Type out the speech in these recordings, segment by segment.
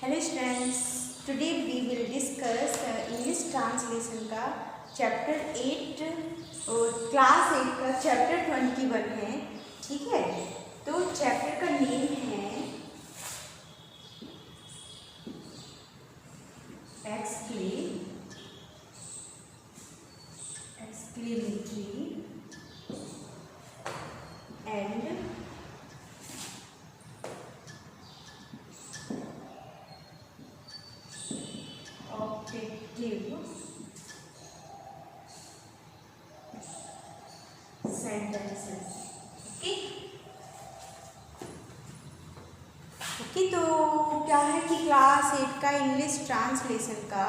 Hello students, today we will discuss English translation का chapter 8 और class 8 का chapter 21 है। ठीक है, तो चैप्टर का नेम है exclamatory and objective sentences। Okay, तो क्या है कि क्लास 8 का इंग्लिश ट्रांसलेशन का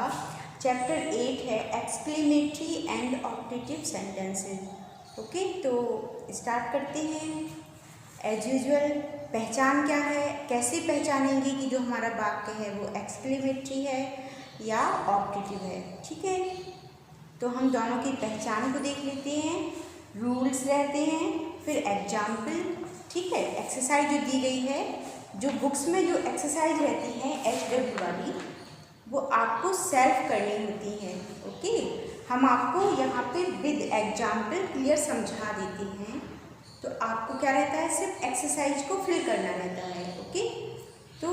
चैप्टर 8 है exclamatory and objective sentences. Okay, तो स्टार्ट करते हैं। एज यूजुअल पहचान क्या है, कैसे पहचानेंगे कि जो हमारा वाक्य है वो एक्सक्लेमेटरी है या ऑब्जेक्टिव है। ठीक है, तो हम दोनों की पहचान को देख लेते हैं। रूल्स रहते हैं, फिर एग्जाम्पल। ठीक है, एक्सरसाइज जो दी गई है, जो बुक्स में जो एक्सरसाइज रहती है HW वाली, वो आपको सेल्फ करनी होती है। ओके, हम आपको यहाँ पे विद एग्जाम्पल क्लियर समझा देते हैं, तो आपको क्या रहता है, सिर्फ एक्सरसाइज को फिल करना रहता है। ओके, तो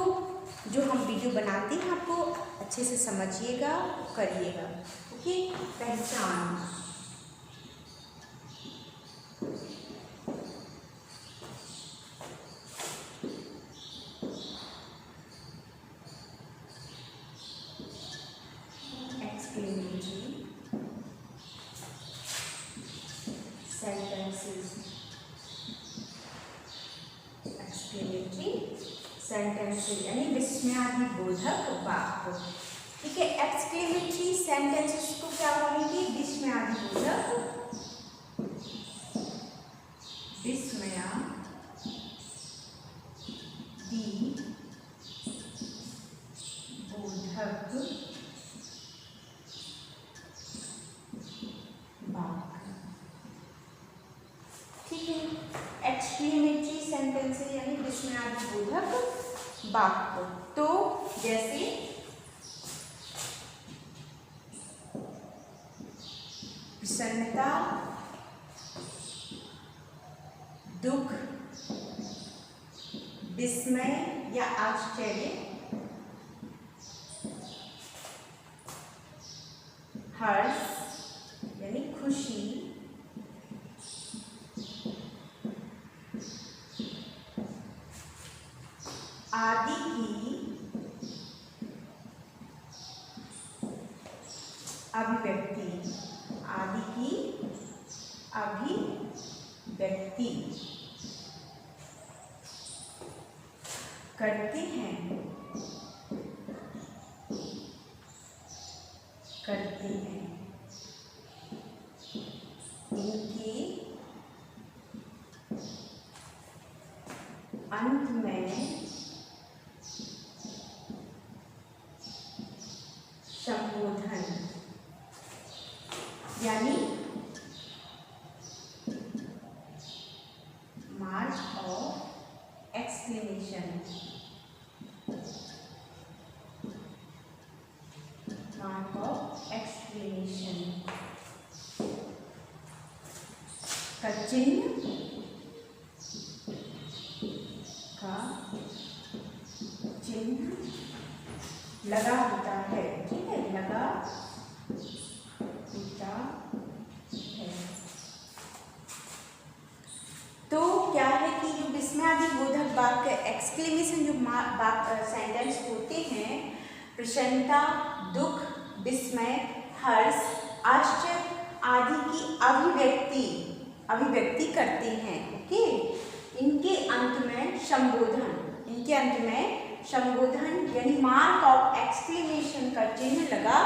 जो हम वीडियो बनाते हैं आपको अच्छे से समझिएगा, करिएगा। ओके, पहचान। एक्सक्लेमेटरी सेंटेंसेस यानी विस्मयादिबोधक वाक्य। ठीक है, एक्सक्लेमेटरी सेंटेंसेस को क्या बोलेंगे, विस्मयादिबोधक एक्सक्लेमेटरी सेंटेंस यानी विस्मयादिबोधक वाक्य। तो जैसे प्रसन्नता, दुख, विस्मय या आश्चर्य, हर्ष यानी खुशी, आदि की अभिव्यक्ति, आदि की अभिव्यक्ति करते हैं, इनके अंत में संबोधन यानी मार्क ऑफ एक्सक्लेमेशन, का चिन्ह लगा होता है। ठीक है, लगा होता है। तो क्या है कि जो विस्मयादिबोधक वाक्य एक्सक्लेमेशन जो सेंटेंस होते हैं, प्रसन्नता, दुख, विस्मय, हर्ष, आश्चर्य आदि की अभिव्यक्ति करते हैं। ओके, इनके अंत में संबोधन यानी मार्क ऑफ एक्सक्लेमेशन का चिन्ह लगा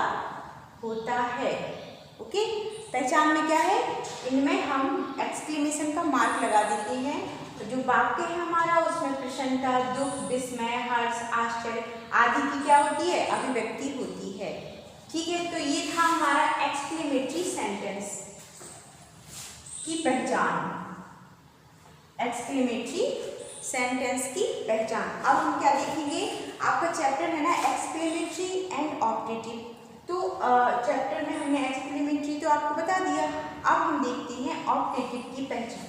होता है। ओके, पहचान में क्या है, इनमें हम एक्सक्लेमेशन का मार्क लगा देते हैं। तो जो वाक्य है हमारा, उसमें प्रसन्नता, दुख, विस्मय, हर्ष, आश्चर्य आदि की क्या होती है, अभिव्यक्ति होती है। ठीक है, तो ये था हमारा एक्सक्लेमेटरी सेंटेंस की पहचान। एक्सक्लेमेटरी सेंटेंस की पहचान। अब हम क्या देखेंगे, आपका चैप्टर है ना एक्सक्लेमेटरी एंड ऑप्टेटिव। तो चैप्टर में हमने एक्सक्लेमेटरी तो आपको बता दिया, अब हम देखते हैं ऑप्टेटिव की पहचान,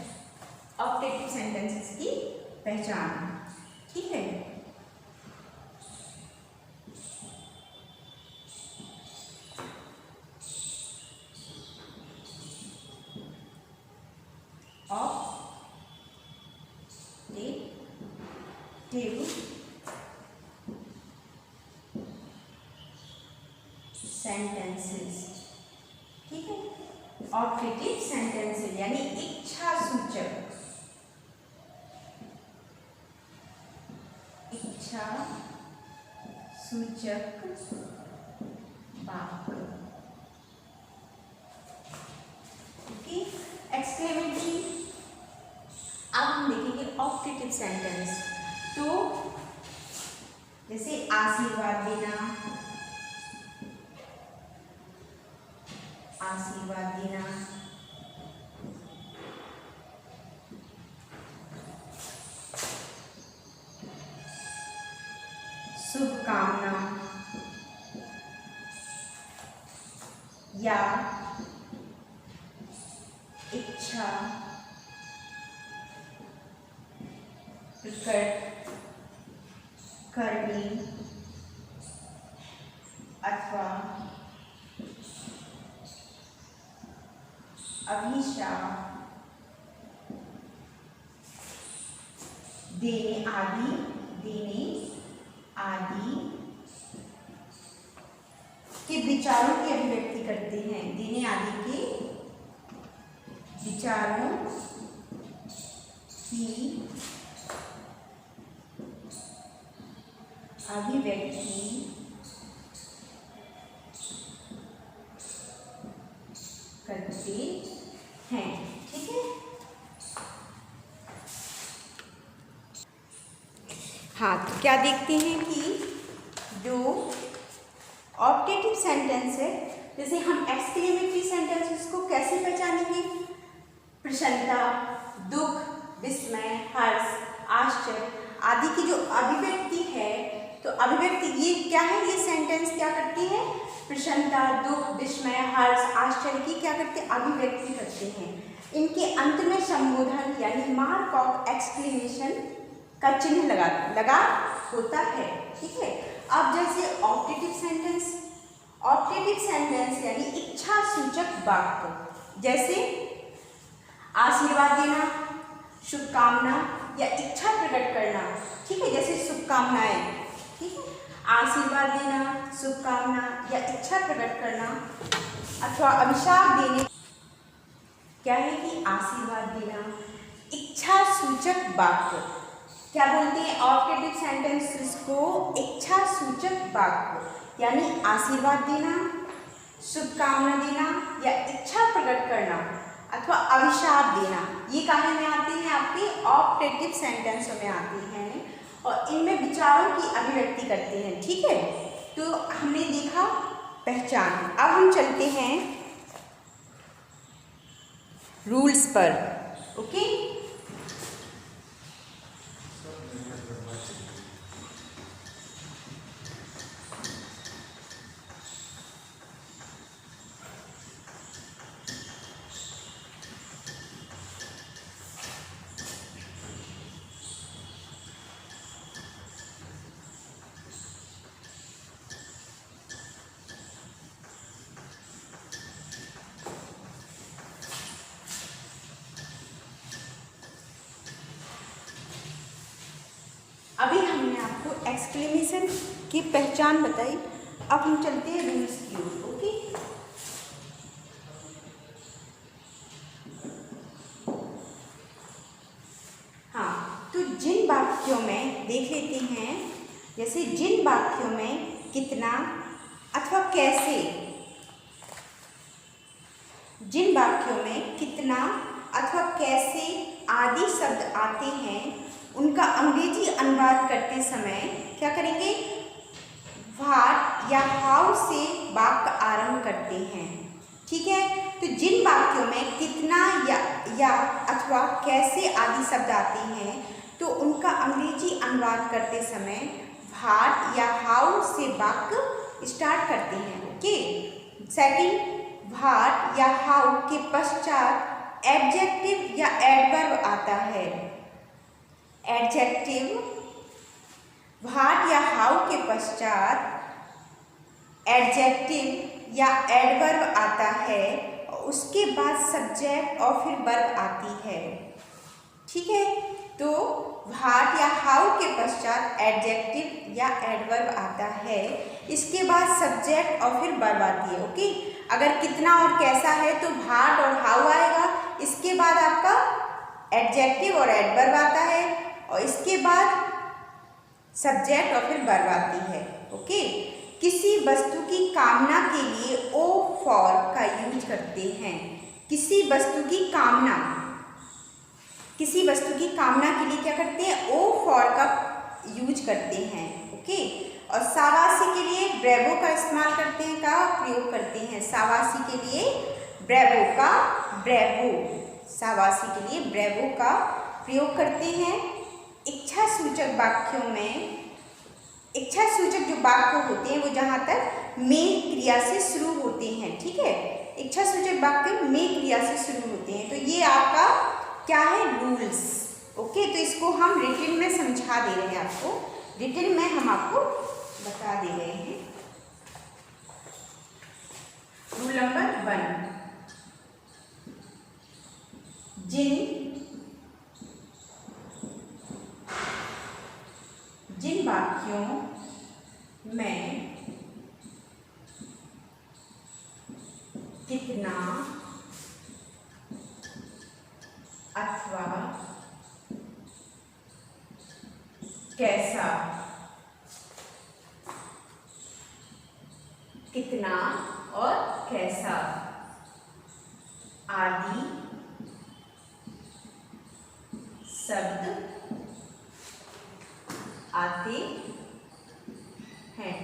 ऑप्टेटिव सेंटेंसेस की पहचान। ठीक है, सेंटेंसेस। ठीक है, ऑप्टेटिव सेंटेंसेस यानी इच्छा सूचक, इच्छा सूचक वाक्य। Okay, exclamatory. अब हम देखेंगे ऑप्टेटिव सेंटेंस। तो जैसे आशीर्वाद देना, आशीर्वाद देना, शुभकामना या इच्छा प्रकट करनी अथवा अभिशाप देने आदि, देने आदि के विचारों की अभिव्यक्ति करते हैं, देने आदि के विचारों की अभिव्यक्ति करते हैं। ठीक है, हाँ, तो क्या देखते हैं कि जो ऑप्टेटिव सेंटेंस है, जैसे हम एक्सक्लेमेटरी सेंटेंसेस को कैसे पहचानेंगे, प्रसन्नता, दुख, विस्मय, हर्ष, आश्चर्य आदि की जो अभिव्यक्ति है, तो अभिव्यक्ति ये क्या है, ये सेंटेंस क्या करती है, प्रसन्नता, दुख, विस्मय, हर्ष, आश्चर्य की क्या करते हैं, अभिव्यक्ति करते हैं। इनके अंत में संबोधन यानी मार्क ऑफ एक्सक्लेमेशन का चिन्ह लगा होता है। ठीक है, अब जैसे ऑप्टेटिव सेंटेंस, ऑप्टेटिव सेंटेंस यानी इच्छा सूचक वाक्य, जैसे आशीर्वाद देना, शुभकामना या इच्छा प्रकट करना। ठीक है, जैसे शुभकामनाएं, ठीक है, आशीर्वाद देना, शुभकामना या इच्छा प्रकट करना अथवा अभिशाप देने। क्या है कि आशीर्वाद देना इच्छा सूचक वाक्य, क्या बोलते हैं ऑप्टेटिव सेंटेंसेस को, इच्छा सूचक वाक्य यानी आशीर्वाद देना, शुभकामना देना या इच्छा प्रकट करना अथवा अभिशाप देना, ये काहे में आते हैं, आपके ऑप्टेटिव सेंटेंसों में आते हैं और इनमें विचारों की अभिव्यक्ति करते हैं। ठीक है, तो हमने देखा पहचान। अब हम चलते हैं रूल्स पर। ओके, अभी हमने आपको एक्सक्लेमेशन की पहचान बताई, अब हम चलते हैं रूल्स की ओर। ओके, हाँ, तो जिन वाक्यों में देख लेते हैं, जैसे जिन वाक्यों में कितना अथवा कैसे, जिन वाक्यों में कितना अथवा कैसे आदि शब्द आते हैं, उनका अंग्रेजी अनुवाद करते समय क्या करेंगे, व्हाट या हाउ से वाक्य आरंभ करते हैं। ठीक है, तो जिन वाक्यों में कितना या अथवा कैसे आदि शब्द आते हैं, तो उनका अंग्रेजी अनुवाद करते समय व्हाट या हाउ से वाक्य स्टार्ट करते हैं। ओके, सेकंड, व्हाट या हाउ के पश्चात एडजेक्टिव या एडवर्ब आता है। एडजेक्टिव, व्हाट या हाउ के पश्चात एडजेक्टिव या एडवर्ब आता है और उसके बाद सब्जेक्ट और फिर वर्ब आती है। ठीक है, तो व्हाट या हाउ के पश्चात एडजेक्टिव या एडवर्ब आता है, इसके बाद सब्जेक्ट और फिर वर्ब आती है। ओके, अगर कितना और कैसा है तो व्हाट और हाउ आएगा, इसके बाद आपका एडजेक्टिव और एडवर्ब आता है और इसके बाद सब्जेक्ट और फिर वर्ब आती है। ओके, किसी वस्तु की कामना के लिए ओ फॉर का यूज करते हैं। किसी वस्तु की कामना, किसी वस्तु की कामना के लिए क्या करते हैं, ओ फॉर का यूज करते हैं। ओके, और शाबाशी के लिए ब्रेवो का इस्तेमाल करते हैं, का प्रयोग करते हैं। शाबाशी के लिए ब्रेवो का, ब्रेवो, शाबाशी के लिए ब्रेवो का प्रयोग करते हैं। इच्छा सूचक वाक्यों में, इच्छा सूचक जो वाक्य होते हैं वो जहाँ तक में क्रिया से शुरू होते हैं। ठीक है, इच्छा सूचक वाक्य में क्रिया से शुरू होते हैं, तो ये आपका क्या है, रूल्स। ओके, तो इसको हम रिटन में समझा दे रहे हैं आपको, रिटन में हम आपको बता दे रहे हैं। रूल नंबर 1, जिन वाक्यों में कितना अथवा कैसा, कितना और कैसा आदि शब्द आते हैं।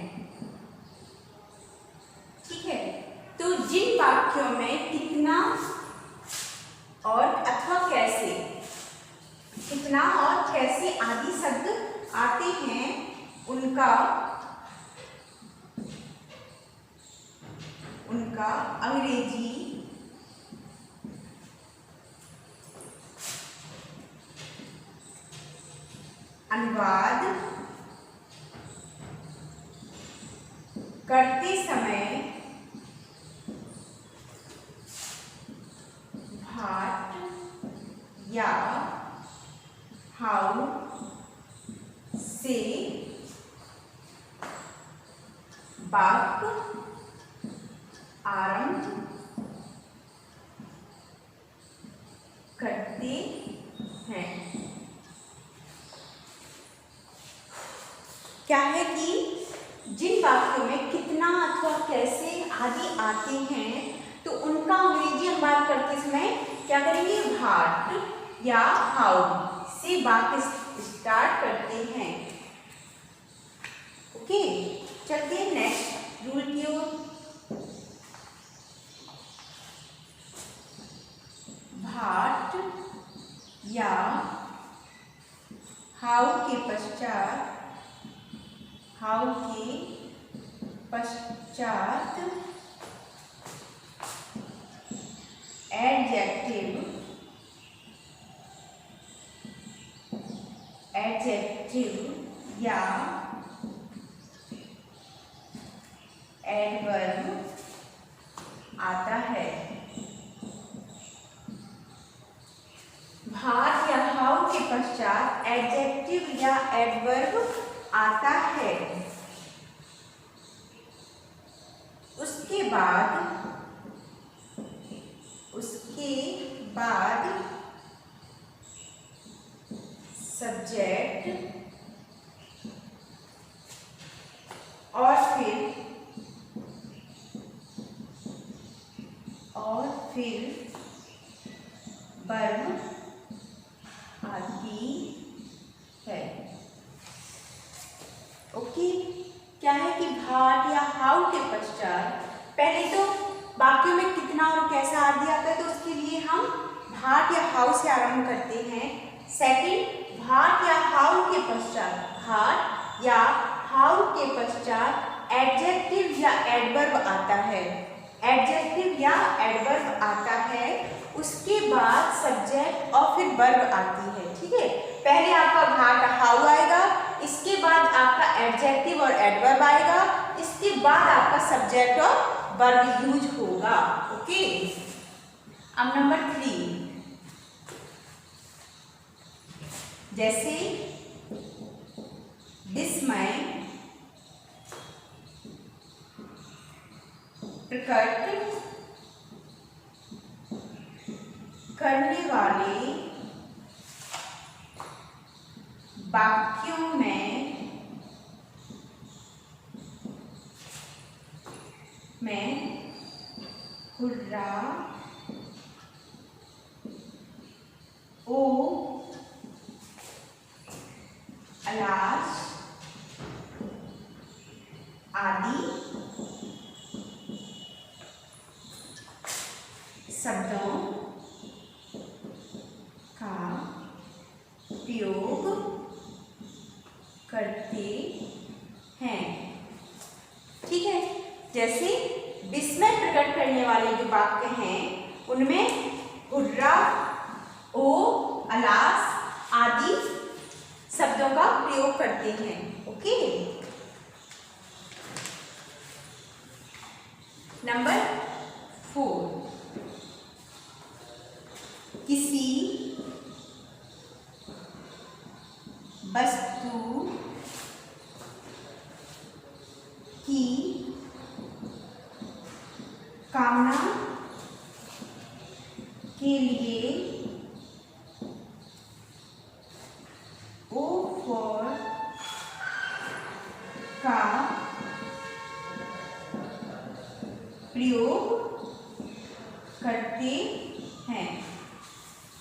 ठीक है, तो जिन वाक्यों में कितना और अथवा कैसे, कितना और कैसे आदि शब्द आते हैं, उनका अंग्रेजी अनुवाद करते समय व्हाट या हाउ से वाक्य आरंभ करते हैं। क्या है कि जिन वाक्यों में कितना अथवा कैसे आदि आते हैं तो उनका अंग्रेजी अनुवाद करते समय क्या करेंगे, व्हाट या हाउ से वाक्य स्टार्ट करते हैं। ओके, चलते हैं नेक्स्ट रूल की ओर। व्हाट या हाउ के पश्चात, हाउ के पश्चात एडजेक्टिव, एडजेक्टिव या एडवर्ब आता है। व्हाट या हाउ के पश्चात एडजेक्टिव या एडवर्ब आता है, उसके बाद सब्जेक्ट और फिर वर्ब आती है। ओके, क्या है कि व्हाट या हाउ के पश्चात पहले तो वाक्यों में कितना और कैसा आदि आता है, तो उसके लिए हम व्हाट या हाउ से आरंभ करते हैं। सेकंड, भाट या हाउ के पश्चात, भाट या हाउ के पश्चात एडजेक्टिव या एडवर्ब आता है, एडजेक्टिव या एडवर्ब आता है, उसके बाद सब्जेक्ट और फिर वर्ब आती है। ठीक है, पहले आपका भाट हाउ आएगा, इसके बाद आपका एडजेक्टिव और एडवर्ब आएगा, इसके बाद आपका सब्जेक्ट और वर्ब यूज होगा। ओके, अब नंबर 3, जैसे विस्मय, प्रकट करने वाले वाक्यों में हुर्रा, ओ, अलास आदि शब्दों का प्रयोग करते हैं। ठीक है, जैसे विस्मय प्रकट करने वाले जो वाक्य हैं उनमें हुर्रा, ओ, अलास आदि शब्दों का प्रयोग करते हैं। ओके, नंबर 4, किसी वस्तु की कामना के लिए ओ फॉर का प्रयोग करते हैं।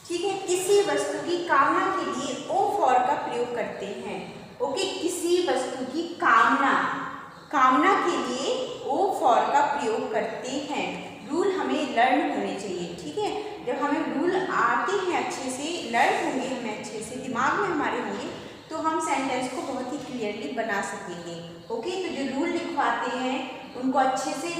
ठीक है, किसी वस्तु की कामना के लिए ओ फॉर का प्रयोग करते हैं। ओके, किसी वस्तु की कामना के लिए ओ फॉर का प्रयोग करते हैं। रूल हमें लर्न होने चाहिए। ठीक है, जब हमें रूल आते हैं, अच्छे से लर्न होंगे, हमें अच्छे से दिमाग में हमारे होंगे, तो हम सेंटेंस को बहुत ही क्लियरली बना सकेंगे। ओके, तो जो रूल लिखवाते हैं उनको अच्छे से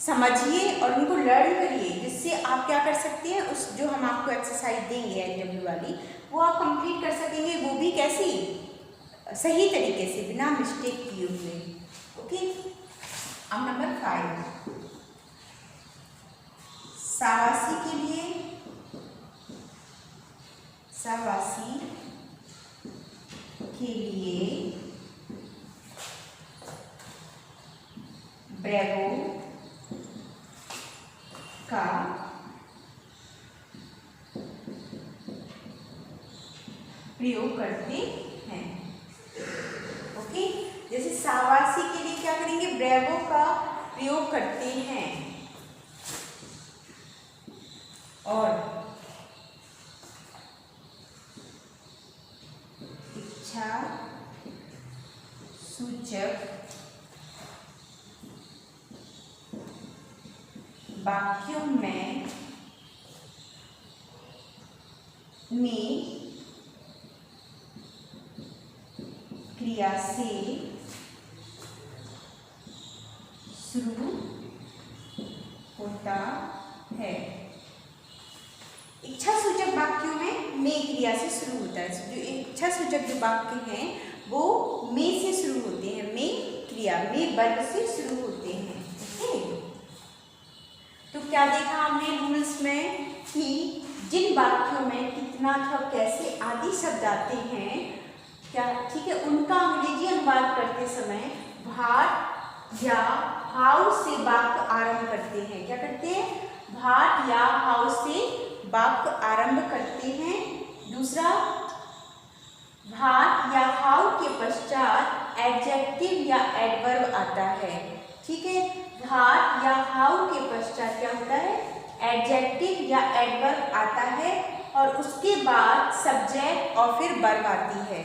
समझिए और उनको लर्न करिए, जिससे आप क्या कर सकते हैं, उस जो हम आपको एक्सरसाइज देंगे एचडब्ल्यू वाली, वो आप कंप्लीट कर सकेंगे, वो भी कैसी, सही तरीके से, बिना मिस्टेक किए हुए। ओके, अब नंबर 5, शाबाशी के लिए, शाबाशी के लिए ब्रेवो का प्रयोग करते हैं। ओके, जैसे शाबाशी के लिए क्या करेंगे, ब्रेवो का प्रयोग करते हैं, और इच्छा सूचक वाक्यों में क्रिया से शुरू होता है। इच्छा सूचक वाक्यों में क्रिया से शुरू होता है। जो इच्छा सूचक जो वाक्य हैं वो में से शुरू होते हैं, में क्रिया, में वर्ब से शुरू होते हैं। ओके, तो क्या देखा हमने रूल्स में कि जिन वाक्यों में कितना अथवा कैसे आदि शब्द आते हैं, क्या, ठीक है, उनका अंग्रेजी अनुवाद करते समय भाट या हाउ से वाक्य आरंभ करते हैं। क्या करते हैं, भाट या हाउ से वाक्य आरंभ करते हैं। दूसरा, भाट या हाउ के पश्चात एडजेक्टिव या एडवर्ब आता है। ठीक है, भाट या हाउ के पश्चात क्या होता है, एडजेक्टिव या एडवर्ब आता है, और उसके बाद सब्जेक्ट और फिर वर्ब आती है,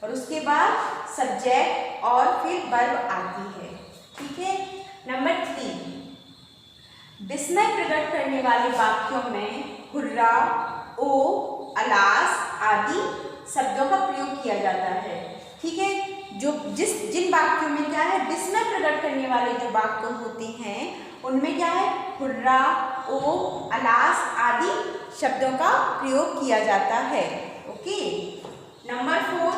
और उसके बाद सब्जेक्ट और फिर वर्ब आती है। ठीक है, नंबर 3, विस्मय प्रकट करने वाले वाक्यों में हुर्रा, ओ, अलास आदि शब्दों का प्रयोग किया जाता है। ठीक है, जो जिन वाक्यों में क्या है, विस्मय प्रकट करने वाले जो वाक्य होते हैं उनमें क्या है, हुर्रा, ओ, अलास आदि शब्दों का प्रयोग किया जाता है। ओके। नंबर 4,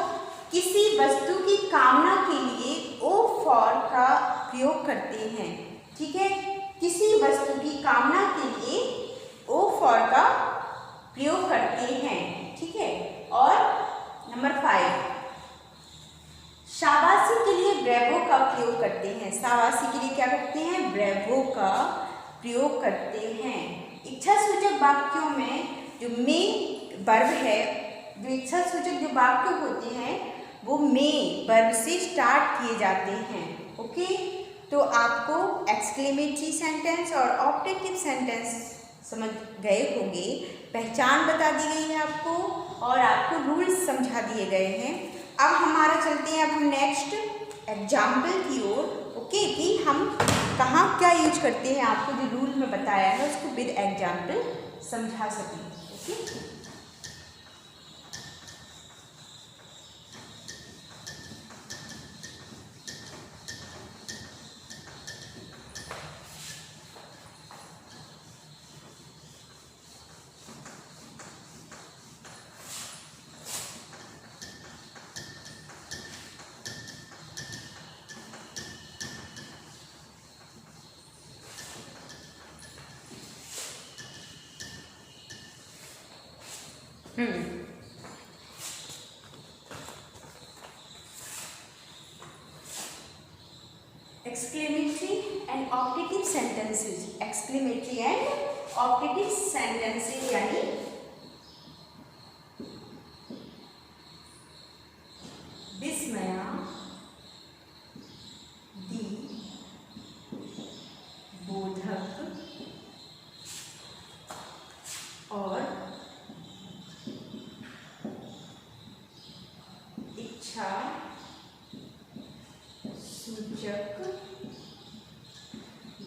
किसी वस्तु की कामना के लिए ओ फॉर का प्रयोग करते हैं। ठीक है, किसी वस्तु की कामना के लिए ओ फॉर का प्रयोग करते हैं। ठीक है। और नंबर 5, शाबाशी के लिए ब्रेवो का प्रयोग करते हैं। शाबाशी के लिए क्या करते हैं, ब्रेवो का प्रयोग करते हैं। इच्छा सूचक वाक्यों में जो में वर्ब है, जो इच्छा सूचक जो वाक्य होते हैं वो में वर्ब से स्टार्ट किए जाते हैं। ओके, तो आपको एक्सक्लेमेटरी सेंटेंस और ऑब्जेक्टिव सेंटेंस समझ गए होंगे, पहचान बता दी गई है आपको और आपको रूल्स समझा दिए गए हैं। अब हमारा चलते हैं, अब हम नेक्स्ट एग्जाम्पल की ओर। ओके, कि हम कहाँ क्या यूज करते हैं, आपको जो रूल में बताया है उसको विद एग्जाम्पल समझा सकें। Okay, exclamatory and optative sentences, exclamatory and optative sentences यानी विस्मया, दी, बोधक और इच्छा सूचक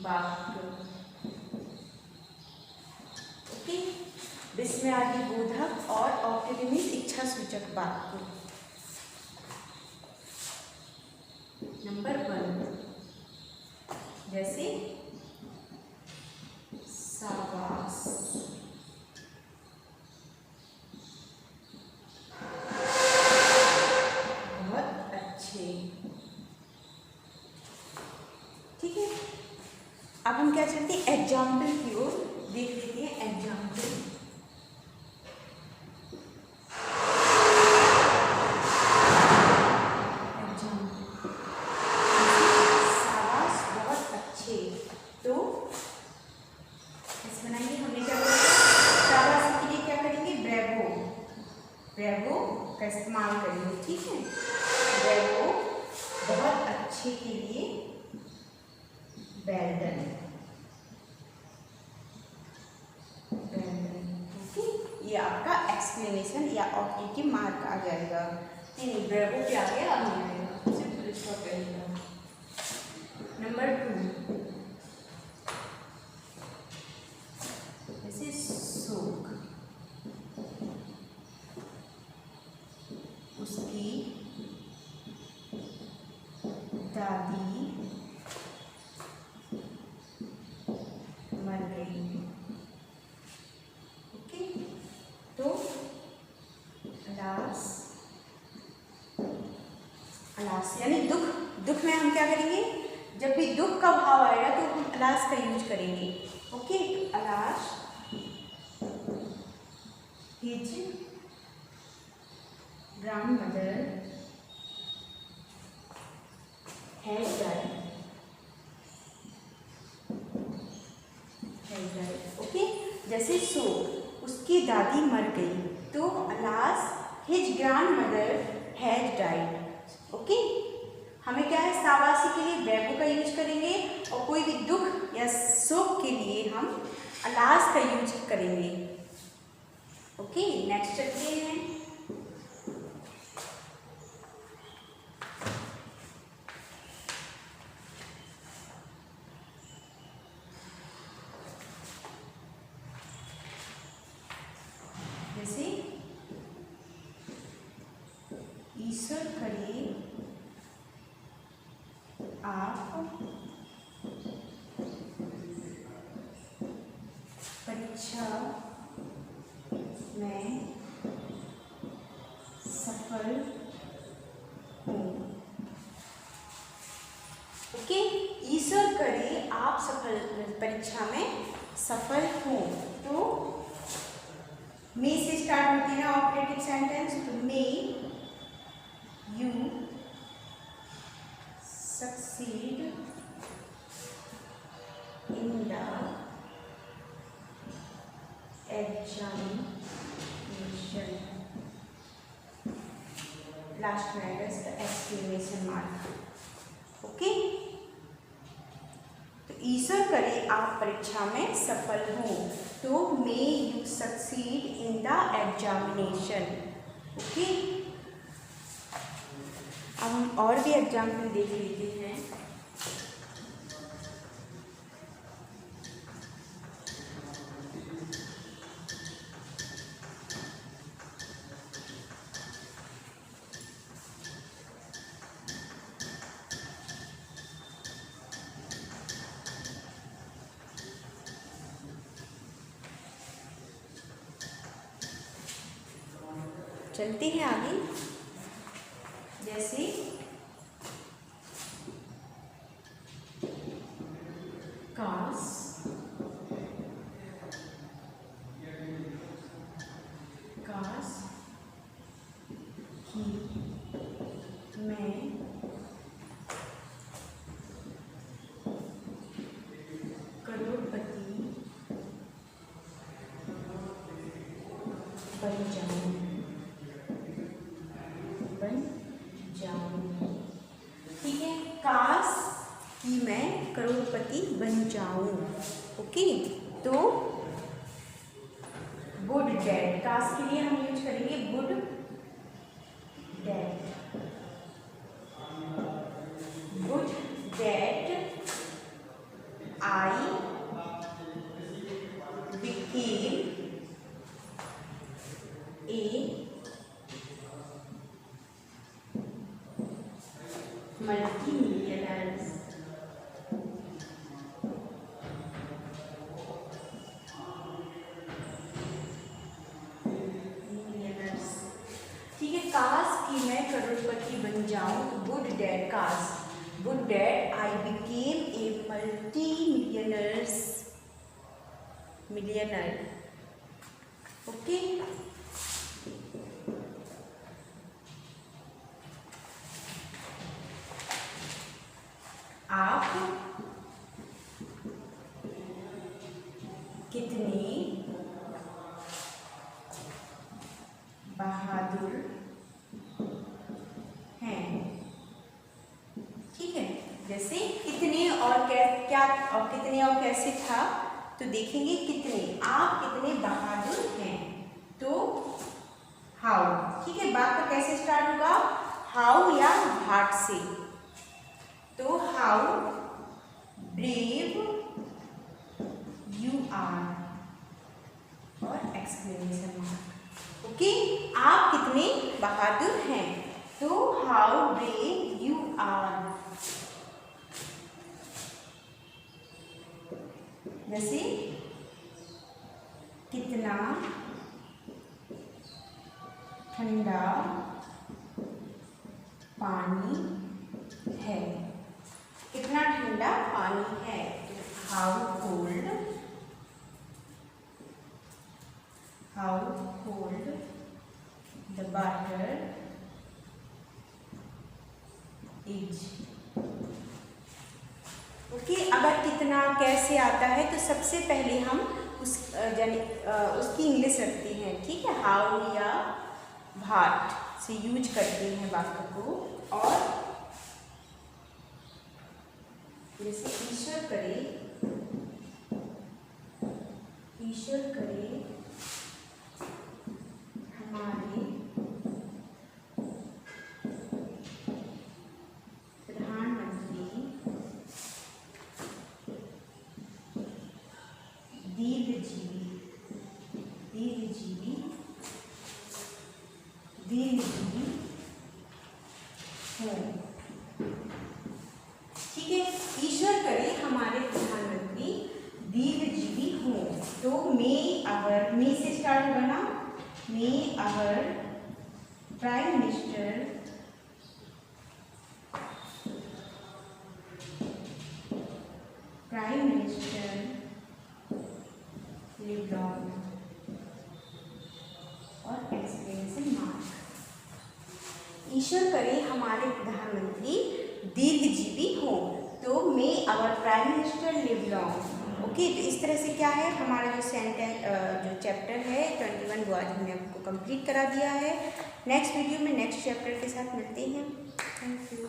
वाक्य। ओके, विस्मय आदि बोधक और ऑब्जेक्टिव मीन्स इच्छा सूचक वाक्य। नंबर 1, जैसे शाबाश, बहुत अच्छे। ठीक है, अब हम क्या चलते हैं एग्जाम्पल की ओर, देख लेते हैं एग्जाम्पल। शाबाश, बहुत अच्छे। तो ऐसे बनाएंगे, हमने क्या करेंगे, शाबाश के लिए क्या करेंगे, ब्रेवो, ब्रेवो का इस्तेमाल करेंगे। ठीक है, ब्रेवो, बहुत अच्छे के लिए well done, well done. Okay, ये आपका एक्सप्लेनेशन या ऑब्जेक्टिव मार्क आ जाएगा। नहीं, ब्रेवो पे आ गया, अब नहीं आएगा, सिर्फ फुल स्टॉप रहेगा। नंबर 2, जैसे शोक, उसकी दादी मर गई। ओके, तो अलास, अलास यानी दुख, दुख में हम क्या करेंगे, जब भी दुख का भाव आएगा तो हम अलास का यूज करेंगे। Okay, alas, his grandmother has died, okay, जैसे सो, उसकी दादी मर गई, तो alas his grandmother has died. Okay, हमें क्या है, शाबाशी के लिए ब्रेवो का यूज करेंगे और कोई भी दुख या शोक के लिए हम अलास का यूज करेंगे। ओके, नेक्स्ट चलते हैं। जैसे परीक्षा में सफल हूँ। ओके, ईश्वर करे आप सफल परीक्षा में सफल हो। तो मे से स्टार्ट होती है ना ऑपरेटिव सेंटेंस, तो may you succeed in the examination. Last में आएगा इसका एक्सक्लेमेशन मार्क। ओके, तो ईश्वर करे आप परीक्षा में सफल हो, तो may you succeed in the examination. Okay, अब हम और भी एग्जाम्पल देख लेते हैं। चलते हैं आगे। जैसे काश कि मैं करोड़पति बन जाऊं। ठीक है, काश कि मैं करोड़पति बन जाऊं। ओके, तो वुड डैट, काश के लिए हम यूज करेंगे would that. Would that I became a multi-millionaires। ठीक है, काश कि मैं करोड़पति बन जाऊं, तो वुड डैट, काश would that I became a millionaire. Okay, आप कितने बहादुर हैं। ठीक है, जैसे कितने और क्या और कितने और कैसे था, तो देखेंगे कितने, आप कितने बहादुर हैं, तो हाउ। ठीक है, बात का कैसे स्टार्ट होगा, हाउ या व्हाट से। तो हाउ ब्रेव यू आर और एक्सक्लेमेशन मार्क। ओके, आप कितने बहादुर हैं, तो हाउ ब्रेव यू आर। जैसे कितना ठंडा पानी है, कितना ठंडा पानी है, how cold the water is. Okay, अगर कितना कैसे आता है, तो सबसे पहले हम उसकी इंग्लिश रखते हैं। ठीक है, हाउ या व्हाट से यूज करते हैं वाक्य को। और जैसे ईश्वर करे हमारे प्रधानमंत्री दीर्घजीवी हो। ठीक है, ईश्वर करे हमारे प्रधानमंत्री दीर्घजीवी हो। तो मे अवर, मे से स्टार्ट होगा ना, may our prime minister live long और एक्सक्लेमेशन मार्क। ईश्वर करे हमारे प्रधानमंत्री दीर्घजीवी हो। तो may our prime minister live long. Okay, तो इस तरह से क्या है हमारा जो जो चैप्टर है 21 वो आज हमने आपको कंप्लीट करा दिया है। नेक्स्ट वीडियो में नेक्स्ट चैप्टर के साथ मिलते हैं। Thank you.